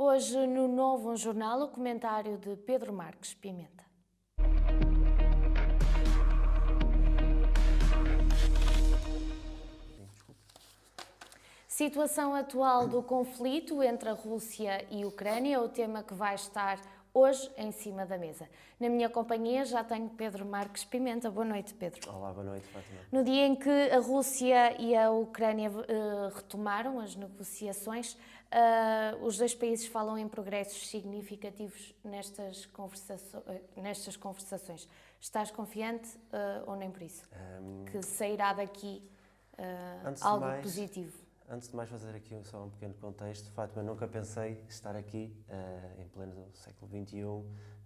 Hoje, no Novo Jornal, o comentário de Pedro Marques Pimenta. Situação atual do conflito entre a Rússia e a Ucrânia é o tema que vai estar hoje em cima da mesa. Na minha companhia já tenho Pedro Marques Pimenta. Boa noite, Pedro. Olá, boa noite, Fátima. No dia em que a Rússia e a Ucrânia retomaram as negociações, os dois países falam em progressos significativos nestas conversações. Estás confiante ou nem por isso? Que sairá daqui algo positivo? Antes de mais fazer aqui só um pequeno contexto, Fátima, nunca pensei estar aqui em pleno século XXI,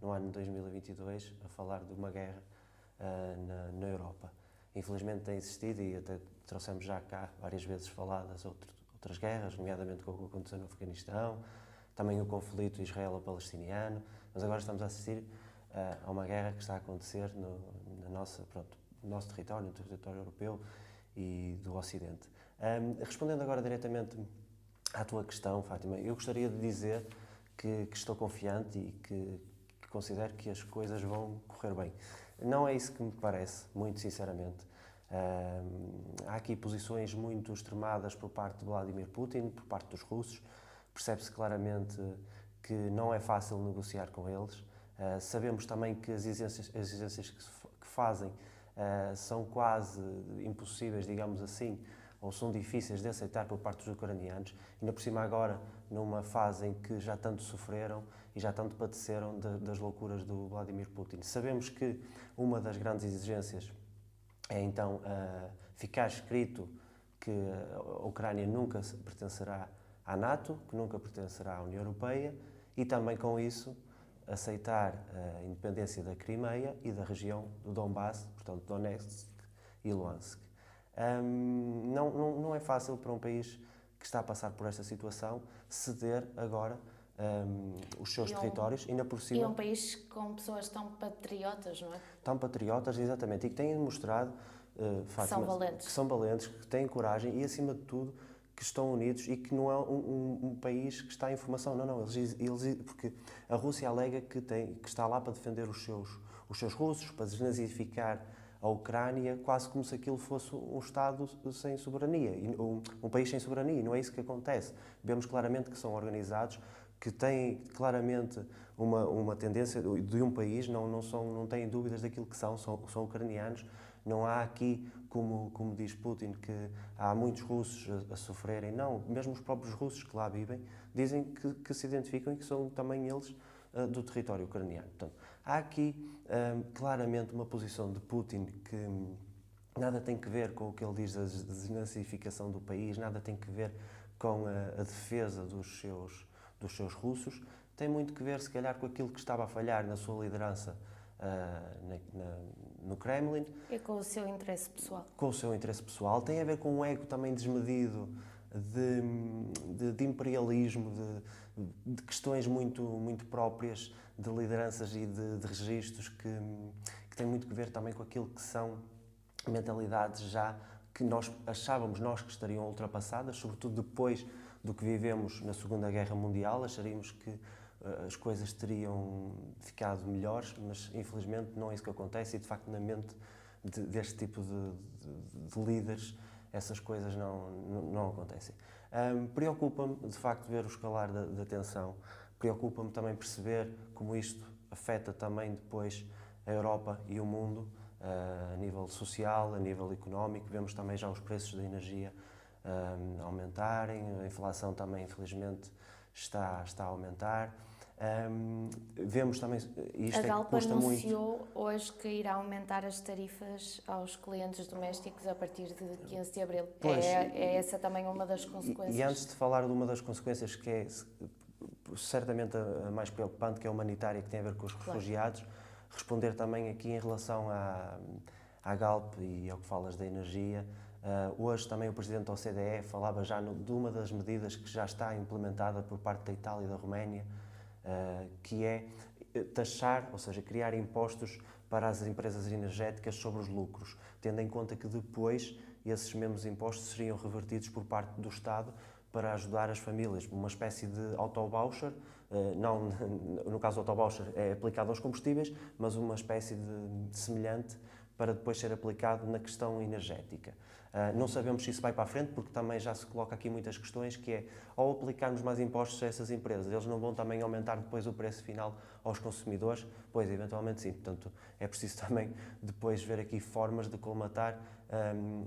no ano 2022, a falar de uma guerra na Europa. Infelizmente tem existido e até trouxemos já cá várias vezes faladas outras guerras, nomeadamente com o que aconteceu no Afeganistão, também o conflito israelo-palestiniano, mas agora estamos a assistir a uma guerra que está a acontecer no nosso território, no território europeu e do Ocidente. Respondendo agora diretamente à tua questão, Fátima, eu gostaria de dizer que estou confiante e que considero que as coisas vão correr bem. Não é isso que me parece, muito sinceramente. Há aqui posições muito extremadas por parte de Vladimir Putin, por parte dos russos. Percebe-se claramente que não é fácil negociar com eles. Sabemos também que as exigências que fazem são quase impossíveis, digamos assim, ou são difíceis de aceitar por parte dos ucranianos, ainda por cima agora numa fase em que já tanto sofreram e já tanto padeceram das loucuras do Vladimir Putin. Sabemos que uma das grandes exigências é então ficar escrito que a Ucrânia nunca pertencerá à NATO, que nunca pertencerá à União Europeia e também com isso aceitar a independência da Crimeia e da região do Donbass, portanto Donetsk e Luhansk. Não é fácil para um país que está a passar por esta situação ceder agora os seus territórios, ainda por cima... E um país com pessoas tão patriotas, não é? Tão patriotas, exatamente, e que têm demonstrado, Fátima, que são valentes, que têm coragem e, acima de tudo, que estão unidos e que não é um país que está em formação. Não, eles porque a Rússia alega que está lá para defender os seus russos, para desnazificar a Ucrânia, quase como se aquilo fosse um Estado sem soberania, um país sem soberania, e não é isso que acontece. Vemos claramente que são organizados, que têm claramente uma tendência de um país, não têm dúvidas daquilo que são ucranianos. Não há aqui, como diz Putin, que há muitos russos a sofrerem. Não, mesmo os próprios russos que lá vivem dizem que se identificam e que são também eles do território ucraniano. Portanto, há aqui claramente uma posição de Putin que nada tem que ver com o que ele diz da desnazificação do país, nada tem que ver com a defesa dos seus russos, tem muito que ver, se calhar, com aquilo que estava a falhar na sua liderança no Kremlin. E com o seu interesse pessoal. Com o seu interesse pessoal. Tem a ver com um ego também desmedido de imperialismo, de questões muito próprias de lideranças e de registros que têm muito que ver também com aquilo que são mentalidades já que nós achávamos que estariam ultrapassadas, sobretudo depois do que vivemos na Segunda Guerra Mundial. Acharíamos que as coisas teriam ficado melhores, mas infelizmente não é isso que acontece e de facto na mente deste tipo de líderes essas coisas não acontecem. Preocupa-me de facto ver o escalar da tensão, preocupa-me também perceber como isto afeta também depois a Europa e o mundo a nível social, a nível económico. Vemos também já os preços da energia aumentarem, a inflação também infelizmente está a aumentar. Vemos também, isto a Galp custa anunciou muito. hoje que irá aumentar as tarifas aos clientes domésticos a partir de 15 de abril. Pois, é essa também uma das consequências. E antes de falar de uma das consequências que é certamente a mais preocupante, que é a humanitária, que tem a ver com os refugiados, responder também aqui em relação à Galp e ao que falas da energia. Hoje também o Presidente da OCDE falava já de uma das medidas que já está implementada por parte da Itália e da Roménia, que é taxar, ou seja, criar impostos para as empresas energéticas sobre os lucros, tendo em conta que depois esses mesmos impostos seriam revertidos por parte do Estado para ajudar as famílias, uma espécie de auto-voucher, não, no caso do auto-voucher é aplicado aos combustíveis, mas uma espécie de semelhante para depois ser aplicado na questão energética. Não sabemos se isso vai para a frente, porque também já se coloca aqui muitas questões, que é, ao aplicarmos mais impostos a essas empresas, eles não vão também aumentar depois o preço final aos consumidores? Pois, eventualmente sim. Portanto, é preciso também depois ver aqui formas de colmatar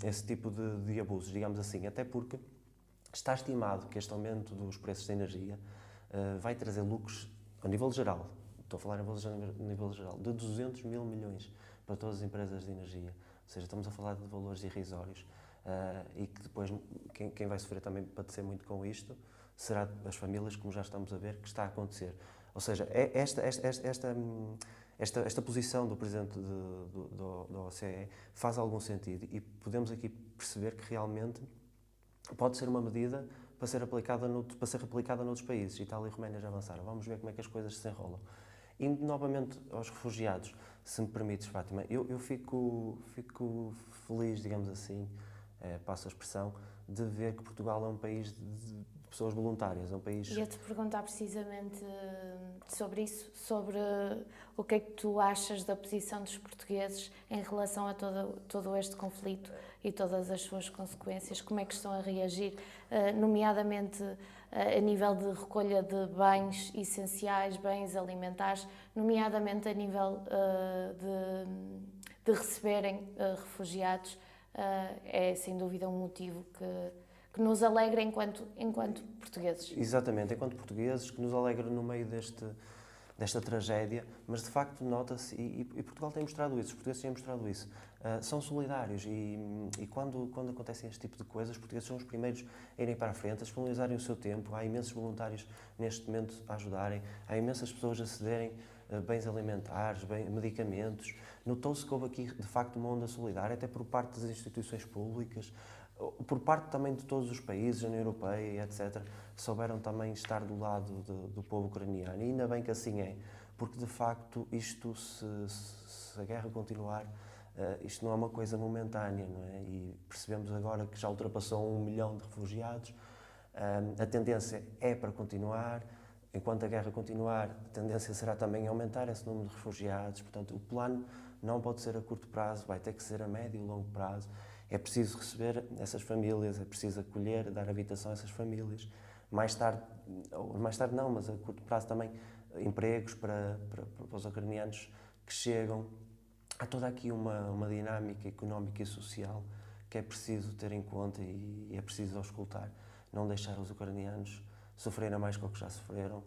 esse tipo de abusos, digamos assim, até porque está estimado que este aumento dos preços da energia vai trazer lucros a nível geral, estou a falar a nível geral, de 200 mil milhões para todas as empresas de energia. Ou seja, estamos a falar de valores irrisórios e que depois quem vai sofrer também padecer muito com isto será as famílias, como já estamos a ver que está a acontecer. Ou seja, esta posição do Presidente do OCE faz algum sentido e podemos aqui perceber que realmente pode ser uma medida para ser replicada noutros países. Itália e Roménia já avançaram. Vamos ver como é que as coisas se enrolam. Indo novamente aos refugiados, se me permites, Fátima, eu fico feliz, digamos assim, passo a expressão, de ver que Portugal é um país de pessoas voluntárias, é um país... Ia-te perguntar precisamente sobre isso, sobre o que é que tu achas da posição dos portugueses em relação a todo este conflito e todas as suas consequências, como é que estão a reagir, nomeadamente a nível de recolha de bens essenciais, bens alimentares, nomeadamente a nível de receberem refugiados, é sem dúvida um motivo que nos alegra enquanto portugueses. Exatamente, enquanto portugueses, que nos alegra no meio desta tragédia, mas de facto nota-se, e Portugal tem mostrado isso, os portugueses têm mostrado isso, são solidários e quando acontecem este tipo de coisas, os portugueses são os primeiros a irem para a frente, a disponibilizarem o seu tempo, há imensos voluntários neste momento a ajudarem, há imensas pessoas a cederem bens alimentares, medicamentos. Notou-se que houve aqui de facto uma onda solidária, até por parte das instituições públicas, por parte também de todos os países, a União Europeia, etc., souberam também estar do lado do povo ucraniano. E ainda bem que assim é, porque de facto isto, se a guerra continuar, isto não é uma coisa momentânea, não é? E percebemos agora que já ultrapassou 1 milhão de refugiados, a tendência é para continuar. Enquanto a guerra continuar, a tendência será também aumentar esse número de refugiados. Portanto, o plano não pode ser a curto prazo, vai ter que ser a médio e longo prazo. É preciso receber essas famílias, é preciso acolher, dar habitação a essas famílias. Mais tarde não, mas a curto prazo também, empregos para os ucranianos que chegam. Há toda aqui uma dinâmica económica e social que é preciso ter em conta e é preciso auscultar. Não deixar os ucranianos sofrerem mais com o que já sofreram.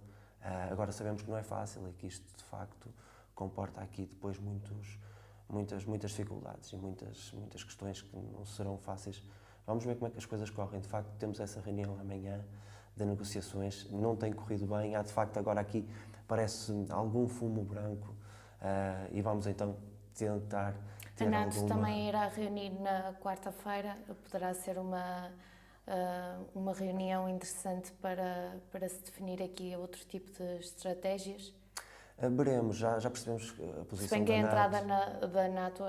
Agora sabemos que não é fácil e que isto, de facto, comporta aqui depois muitas dificuldades e muitas questões que não serão fáceis. Vamos ver como é que as coisas correm. De facto, temos essa reunião amanhã de negociações. Não tem corrido bem. Há, de facto, agora aqui parece algum fumo branco e vamos então tentar ter A NATO também irá reunir na quarta-feira. Poderá ser uma reunião interessante para se definir aqui outro tipo de estratégias? Veremos, já percebemos a posição da NATO. Se bem que a entrada da NATO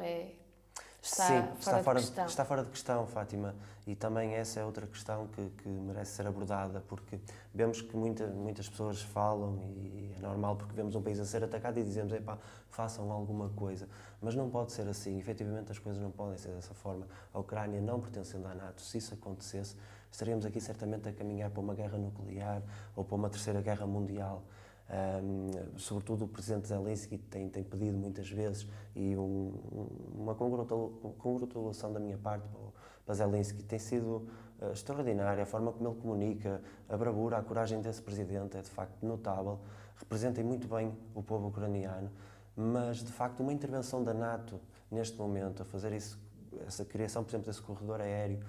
está fora de questão, Fátima. E também essa é outra questão que merece ser abordada, porque vemos que muitas pessoas falam, e é normal porque vemos um país a ser atacado e dizemos, epá, façam alguma coisa. Mas não pode ser assim, efetivamente as coisas não podem ser dessa forma. A Ucrânia não pertencendo à NATO, se isso acontecesse, estaríamos aqui certamente a caminhar para uma guerra nuclear ou para uma terceira guerra mundial. Sobretudo o Presidente Zelensky tem pedido muitas vezes, e uma congratulação da minha parte para Zelensky tem sido extraordinária. A forma como ele comunica, a bravura, a coragem desse Presidente é de facto notável, representem muito bem o povo ucraniano, mas de facto uma intervenção da NATO neste momento, a fazer essa criação, por exemplo, desse corredor aéreo,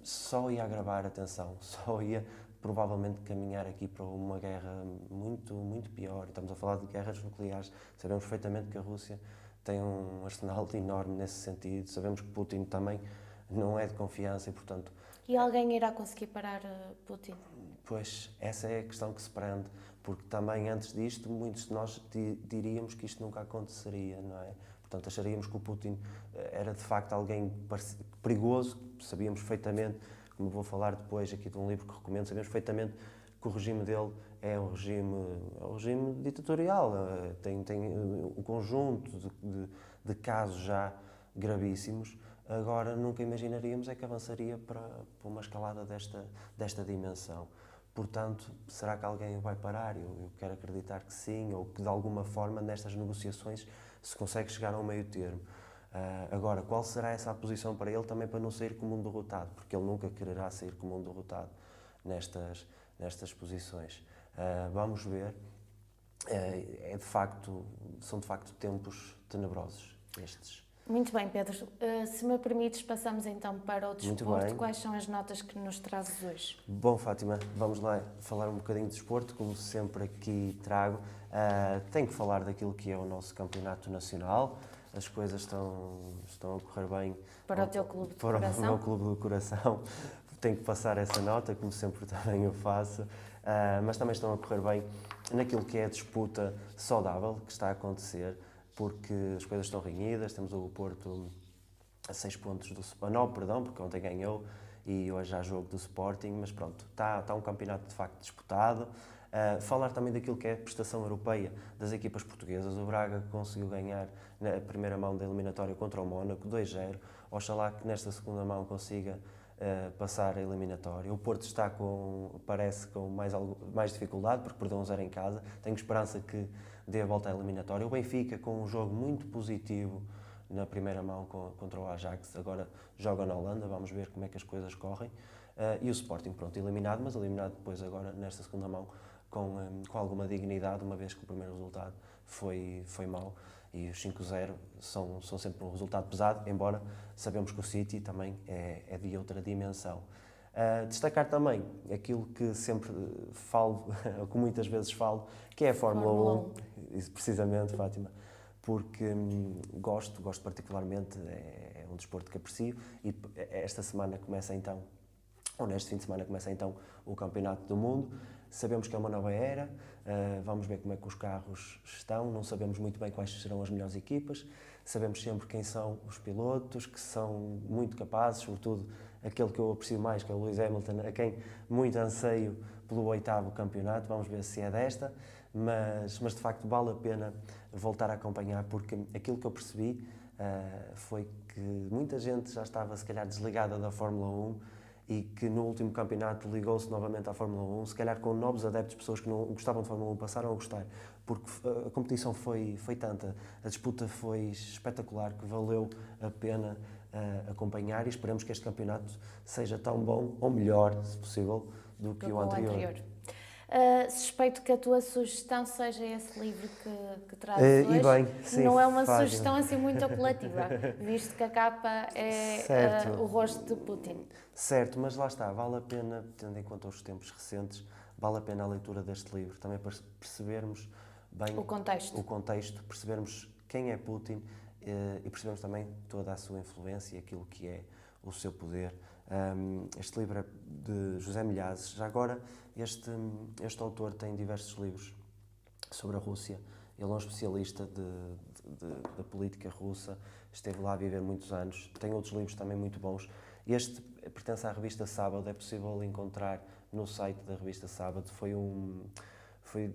só ia agravar a tensão, só ia provavelmente caminhar aqui para uma guerra muito, muito pior. Estamos a falar de guerras nucleares. Sabemos perfeitamente que a Rússia tem um arsenal enorme nesse sentido. Sabemos que Putin também não é de confiança e, portanto... E alguém irá conseguir parar Putin? Pois, essa é a questão que se prende, porque também antes disto, muitos de nós diríamos que isto nunca aconteceria, não é? Portanto, acharíamos que o Putin era de facto alguém perigoso, sabíamos perfeitamente como vou falar depois aqui de um livro que recomendo, sabemos perfeitamente que o regime dele é um regime ditatorial, tem um conjunto de casos já gravíssimos. Agora, nunca imaginaríamos é que avançaria para uma escalada desta dimensão. Portanto, será que alguém o vai parar? Eu quero acreditar que sim, ou que de alguma forma nestas negociações se consegue chegar a um meio termo. Agora, qual será essa posição para ele também para não sair como um derrotado? Porque ele nunca quererá sair como um derrotado nestas posições. Vamos ver. São de facto tempos tenebrosos estes. Muito bem, Pedro. Se me permites, passamos então para o desporto. Quais são as notas que nos trazes hoje? Bom, Fátima, vamos lá falar um bocadinho de desporto, como sempre aqui trago. Tenho que falar daquilo que é o nosso campeonato nacional. As coisas estão a correr bem. Para o teu clube de coração? Para o meu clube do coração. Tenho que passar essa nota, como sempre também eu faço. Mas também estão a correr bem naquilo que é a disputa saudável que está a acontecer, porque as coisas estão renhidas. Temos o Porto a 6 pontos do Sporting, 9, perdão, porque ontem ganhou e hoje há jogo do Sporting, mas pronto, está um campeonato de facto disputado. Falar também daquilo que é a prestação europeia das equipas portuguesas. O Braga conseguiu ganhar na primeira mão da eliminatória contra o Mónaco, 2-0. Oxalá que nesta segunda mão consiga passar a eliminatória. O Porto está parece com mais dificuldade, porque perdeu 1-0 em casa. Tenho esperança que dê a volta à eliminatória. O Benfica, com um jogo muito positivo na primeira mão contra o Ajax, agora joga na Holanda, vamos ver como é que as coisas correm. E o Sporting, pronto, eliminado, mas eliminado depois agora nesta segunda mão com alguma dignidade, uma vez que o primeiro resultado foi mau. E os 5-0 são sempre um resultado pesado, embora sabemos que o City também é de outra dimensão. Destacar também aquilo que sempre falo, ou que muitas vezes falo, que é a Fórmula 1, precisamente, Fátima, porque gosto particularmente, é um desporto que aprecio, e esta semana começa então, ou neste fim de semana começa então o Campeonato do Mundo. Sabemos que é uma nova era, vamos ver como é que os carros estão, não sabemos muito bem quais serão as melhores equipas, sabemos sempre quem são os pilotos, que são muito capazes, sobretudo aquele que eu aprecio mais, que é o Lewis Hamilton, a quem muito anseio pelo 8º campeonato. Vamos ver se é desta, mas de facto vale a pena voltar a acompanhar, porque aquilo que eu percebi foi que muita gente já estava se calhar desligada da Fórmula 1 e que no último campeonato ligou-se novamente à Fórmula 1, se calhar com novos adeptos, pessoas que não gostavam de Fórmula 1 passaram a gostar, porque a competição foi tanta, a disputa foi espetacular, que valeu a pena acompanhar, e esperamos que este campeonato seja tão bom, ou melhor, se possível, do que o anterior. Suspeito que a tua sugestão seja esse livro que trazes hoje. E bem, sim, não é uma Fátima. sugestão assim muito apelativa, visto que a capa é o rosto de Putin. Certo, mas lá está, vale a pena, tendo em conta os tempos recentes, vale a pena a leitura deste livro, também para percebermos bem o contexto, percebermos quem é Putin e percebermos também toda a sua influência e aquilo que é o seu poder. Este livro é de José Milhazes. Já agora, este autor tem diversos livros sobre a Rússia. Ele é um especialista da política russa, esteve lá a viver muitos anos. Tem outros livros também muito bons. Este pertence à revista Sábado, é possível encontrar no site da revista Sábado. Foi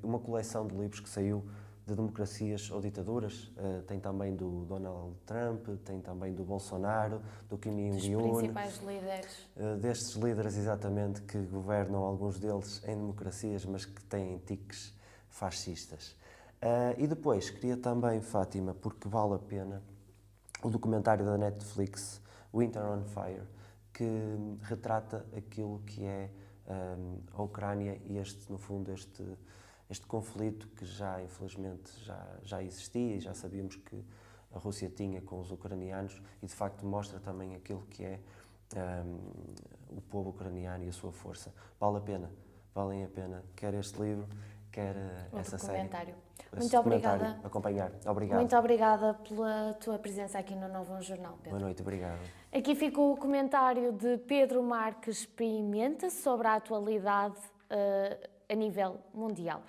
uma coleção de livros que saiu de democracias ou ditaduras. Tem também do Donald Trump, tem também do Bolsonaro, do Kim Jong-un. Dos principais líderes. Destes líderes, exatamente, que governam, alguns deles em democracias, mas que têm tiques fascistas. E depois, queria também, Fátima, porque vale a pena, o documentário da Netflix, Winter on Fire, que retrata aquilo que é a Ucrânia e no fundo, este conflito que já, infelizmente, já existia e já sabíamos que a Rússia tinha com os ucranianos, e de facto mostra também aquilo que é o povo ucraniano e a sua força. Valem a pena, quer este livro, quer essa série. Muito obrigada. Acompanhar. Obrigado. Muito obrigada pela tua presença aqui no Novo Jornal, Pedro. Boa noite, obrigado. Aqui ficou o comentário de Pedro Marques Pimenta sobre a atualidade a nível mundial.